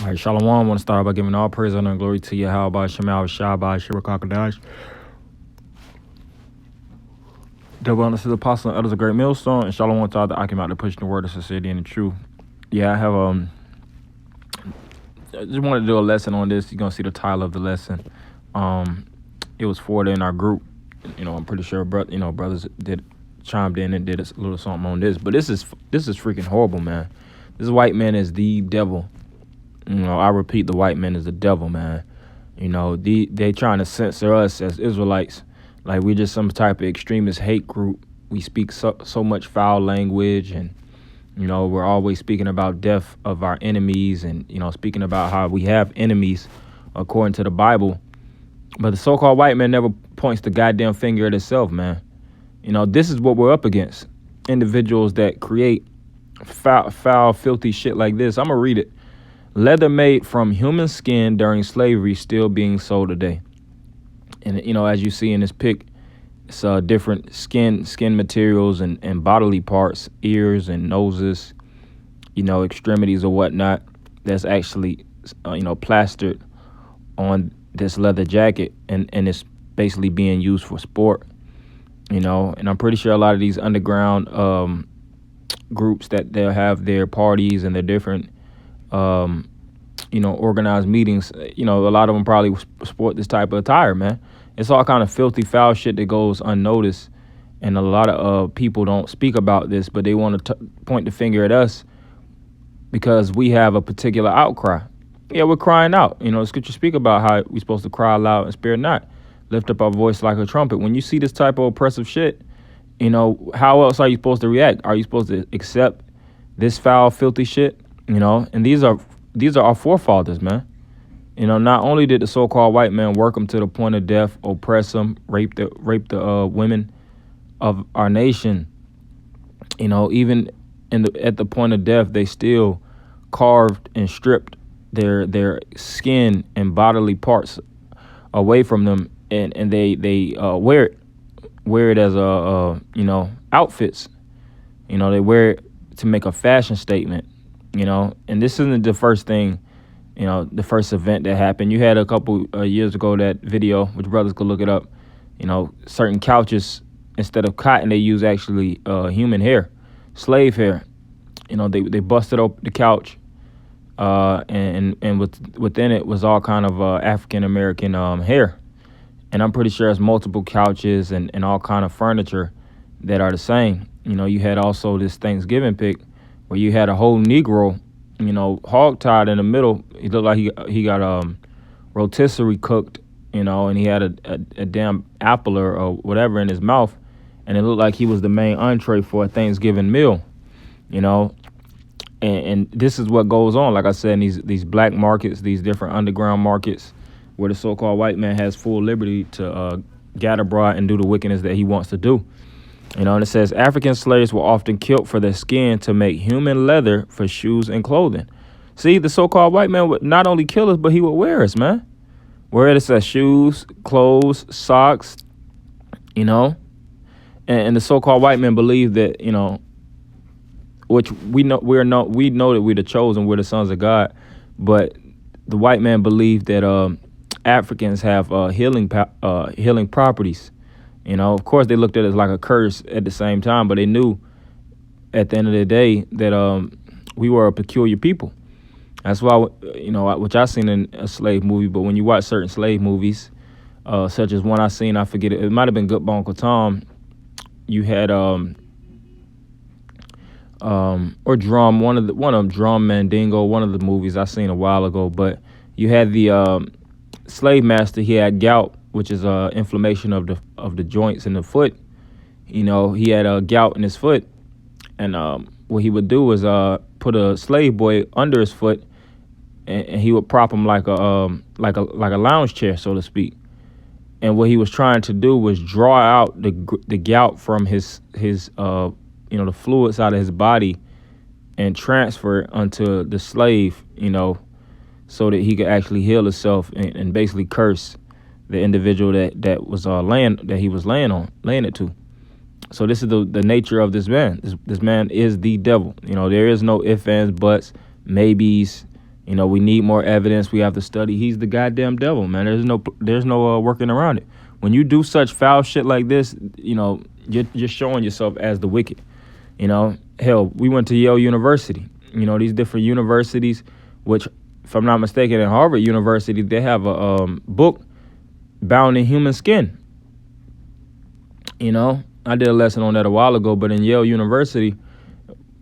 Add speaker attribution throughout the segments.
Speaker 1: All right, Shalom. I want to start by giving all praise, honor, and glory to you. How about Shemal Shabbat, Shira Kakadash. Double honor to the apostle and elders of Great Millstone, and Shalom to all the Akim out there pushing the word of sincerity and the truth. Yeah, I just wanted to do a lesson on this. You're gonna see the title of the lesson. It was forwarded in our group. I'm pretty sure, brothers chimed in and did a little something on this. But this is freaking horrible, man. This white man is the devil. I repeat, the white man is the devil, man. They trying to censor us as Israelites, like we're just some type of extremist hate group. We speak so much foul language, and we're always speaking about death of our enemies, and speaking about how we have enemies according to the Bible. But the so-called white man never points the goddamn finger at itself, man. This is what we're up against. Individuals that create foul, filthy shit like this. I'm gonna read it. Leather made from human skin during slavery still being sold today. And as you see in this pic, it's different skin materials and bodily parts, ears and noses, extremities or whatnot, that's actually plastered on this leather jacket, and it's basically being used for sport. And I'm pretty sure a lot of these underground groups that they'll have their parties and their different organized meetings, a lot of them probably sport this type of attire, man. It's all kind of filthy, foul shit that goes unnoticed, and a lot of people don't speak about this, but they want to point the finger at us because we have a particular outcry. Yeah, we're crying out. The scripture speak about how we're supposed to cry loud and spare not, lift up our voice like a trumpet. When you see this type of oppressive shit, how else are you supposed to react? Are you supposed to accept this foul, filthy shit? And these are our forefathers, man. Not only did the so-called white man work them to the point of death, oppress them, rape the women of our nation, even at the point of death, they still carved and stripped their skin and bodily parts away from them, and they wear it as outfits. They wear it to make a fashion statement. And this isn't the first thing, the first event that happened. You had a couple years ago that video, which brothers could look it up. Certain couches, instead of cotton, they use actually human hair, slave hair. They busted up the couch, and within it was all kind of African American hair. And I'm pretty sure it's multiple couches and all kind of furniture that are the same. You had also this Thanksgiving pic where you had a whole Negro, hog-tied in the middle. He looked like he got rotisserie cooked, and he had a damn apple or whatever in his mouth, and it looked like he was the main entree for a Thanksgiving meal, And this is what goes on, like I said, in these black markets, these different underground markets, where the so-called white man has full liberty to gather abroad and do the wickedness that he wants to do. And it says African slaves were often killed for their skin to make human leather for shoes and clothing. See, the so-called white man would not only kill us, but he would wear us, man. Wear us as shoes, clothes, socks, And the so-called white man believe that, which we know that we're the chosen, we're the sons of God, but the white man believed that Africans have healing properties. Of course, they looked at it as like a curse at the same time, but they knew at the end of the day that we were a peculiar people. That's why, which I seen in a slave movie, but when you watch certain slave movies, such as one I seen, I forget it might have been Good Uncle Tom, you had or Drum, one of them, Drum Mandingo, one of the movies I seen a while ago, but you had the slave master. He had gout, which is inflammation of the joints in the foot. He had gout in his foot, and what he would do was put a slave boy under his foot, and he would prop him like a lounge chair, so to speak. And what he was trying to do was draw out the gout from his the fluids out of his body and transfer it onto the slave, so that he could actually heal himself and basically curse the individual that was laying it to. So this is the nature of this man. This man is the devil. There is no ifs, ands, buts, maybes. You know, we need more evidence. We have to study. He's the goddamn devil, man. There's no working around it. When you do such foul shit like this, you know, you're showing yourself as the wicked. You know, hell, we went to Yale University. You know, these different universities, which, if I'm not mistaken, at Harvard University, they have a book bound in human skin. You know, I did a lesson on that a while ago, but in Yale University,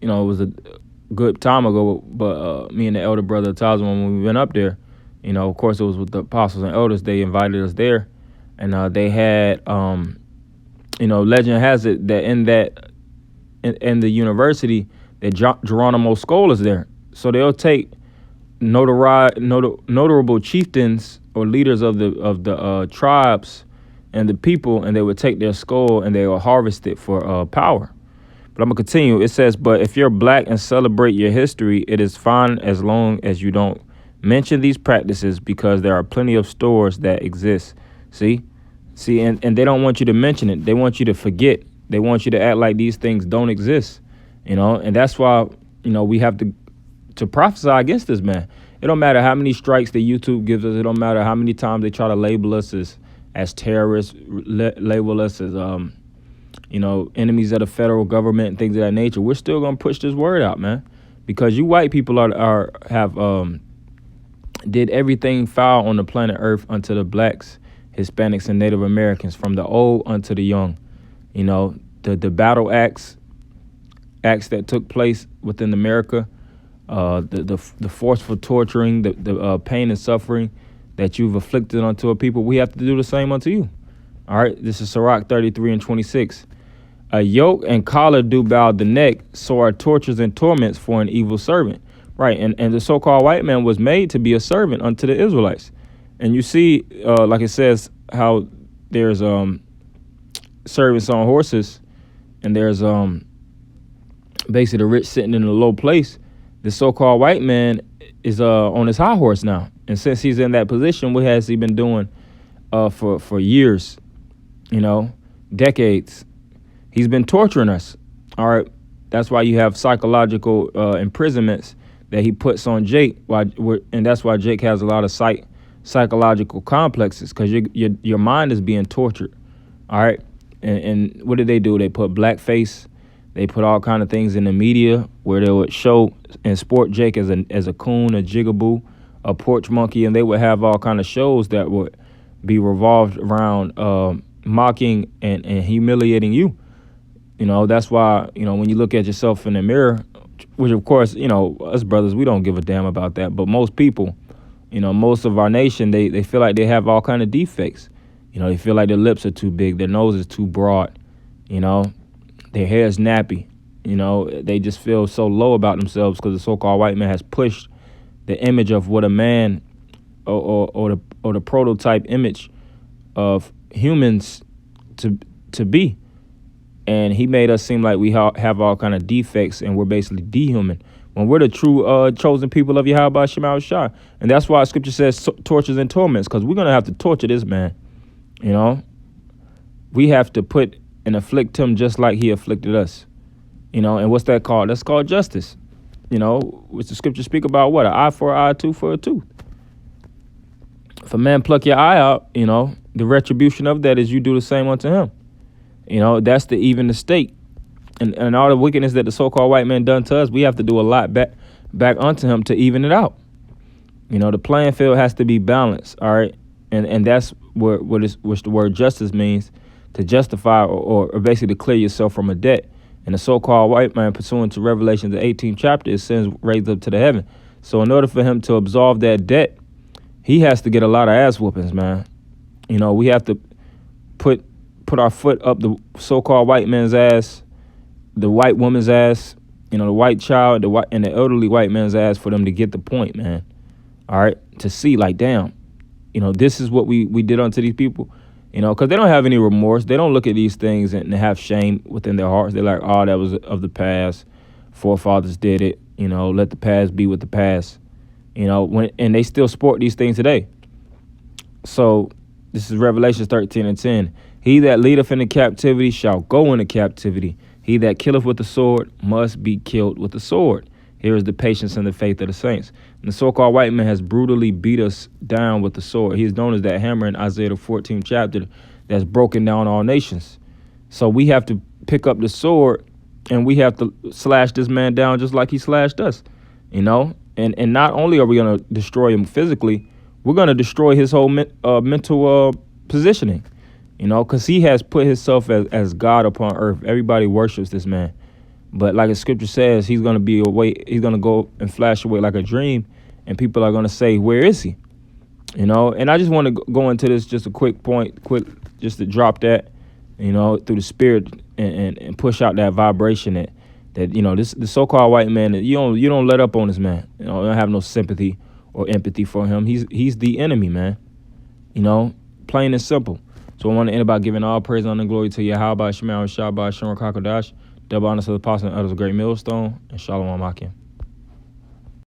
Speaker 1: you know, it was a good time ago, but me and the elder brother Tazman, when we went up there, you know, of course it was with the apostles and elders, they invited us there, and they had, you know, legend has it that in the university that Geronimo Skull is there, so they'll take notable chieftains or leaders of the tribes and the people, and they would take their skull and they will harvest it for power. But I'm going to continue. It says, but if you're black and celebrate your history, it is fine as long as you don't mention these practices, because there are plenty of stores that exist. See, and they don't want you to mention it. They want you to forget. They want you to act like these things don't exist, you know, and that's why, you know, we have to prophesy against this man. It don't matter how many strikes that YouTube gives us. It don't matter how many times they try to label us as terrorists, label us as, you know, enemies of the federal government and things of that nature. We're still gonna push this word out, man, because you white people have did everything foul on the planet Earth unto the blacks, Hispanics, and Native Americans, from the old unto the young. You know, the battle acts that took place within America, the forceful torturing, the pain and suffering that you've afflicted unto a people, we have to do the same unto you. All right, this is Sirach 33:26. A yoke and collar do bow the neck, so are tortures and torments for an evil servant. Right, and the so-called white man was made to be a servant unto the Israelites. And you see, like it says, how there's servants on horses, and there's basically the rich sitting in a low place. The so-called white man is on his high horse now. And since he's in that position, what has he been doing for years, you know, decades? He's been torturing us. All right. That's why you have psychological imprisonments that he puts on Jake. And that's why Jake has a lot of psychological complexes, because your mind is being tortured. All right. And what did they do? They put blackface. They put all kind of things in the media where they would show and sport Jake as a coon, a jigaboo, a porch monkey, and they would have all kind of shows that would be revolved around mocking and humiliating you. You know, that's why, you know, when you look at yourself in the mirror, which of course, you know, us brothers, we don't give a damn about that. But most people, you know, most of our nation, they feel like they have all kind of defects. You know, they feel like their lips are too big, their nose is too broad, you know, their hair is nappy. You know, they just feel so low about themselves because the so-called white man has pushed the image of what a man or the prototype image of humans to be. And he made us seem like we have all kind of defects and we're basically dehuman, when we're the true chosen people of Yahweh Shema Shah. And that's why scripture says tortures and torments, because we're going to have to torture this man. You know, we have to put and afflict him just like he afflicted us. You know, and what's that called? That's called justice. You know, which the scripture speak about what? An eye for an eye, tooth for a tooth. If a man pluck your eye out, you know, the retribution of that is you do the same unto him. You know, that's the even the state. And all the wickedness that the so-called white man done to us, we have to do a lot back unto him to even it out. You know, the playing field has to be balanced, all right? And that's which the word justice means, to justify or basically clear yourself from a debt. And the so-called white man, pursuant to Revelation, the 18th chapter, is sins raised up to the heaven. So in order for him to absolve that debt, he has to get a lot of ass whoopings, man. You know, we have to put our foot up the so-called white man's ass, the white woman's ass, you know, the white child, and the elderly white man's ass, for them to get the point, man. All right, to see like, damn, you know, this is what we did unto these people. You know, because they don't have any remorse. They don't look at these things and have shame within their hearts. They're like, oh, that was of the past. Forefathers did it. You know, let the past be with the past. You know, and they still sport these things today. So this is Revelation 13:10. He that leadeth into captivity shall go into captivity. He that killeth with the sword must be killed with the sword. Here is the patience and the faith of the saints. And the so-called white man has brutally beat us down with the sword. He is known as that hammer in Isaiah the 14th chapter that's broken down all nations. So we have to pick up the sword and we have to slash this man down just like he slashed us, you know? And not only are we going to destroy him physically, we're going to destroy his whole mental positioning, you know, because he has put himself as God upon earth. Everybody worships this man. But like the scripture says, he's going to be away. He's going to go and flash away like a dream. And people are going to say, where is he? You know, and I just want to go into this just a quick just to drop that, you know, through the spirit and push out that vibration that you know, the so-called white man, you don't let up on this man. You know, don't have no sympathy or empathy for him. He's the enemy, man. You know, plain and simple. So I want to end by giving all praise, honor, and glory to Yahweh, Shema, Shabbat, Shalom, Kakadash, double honor to the apostle and others of great millstone, and Shalom Akim.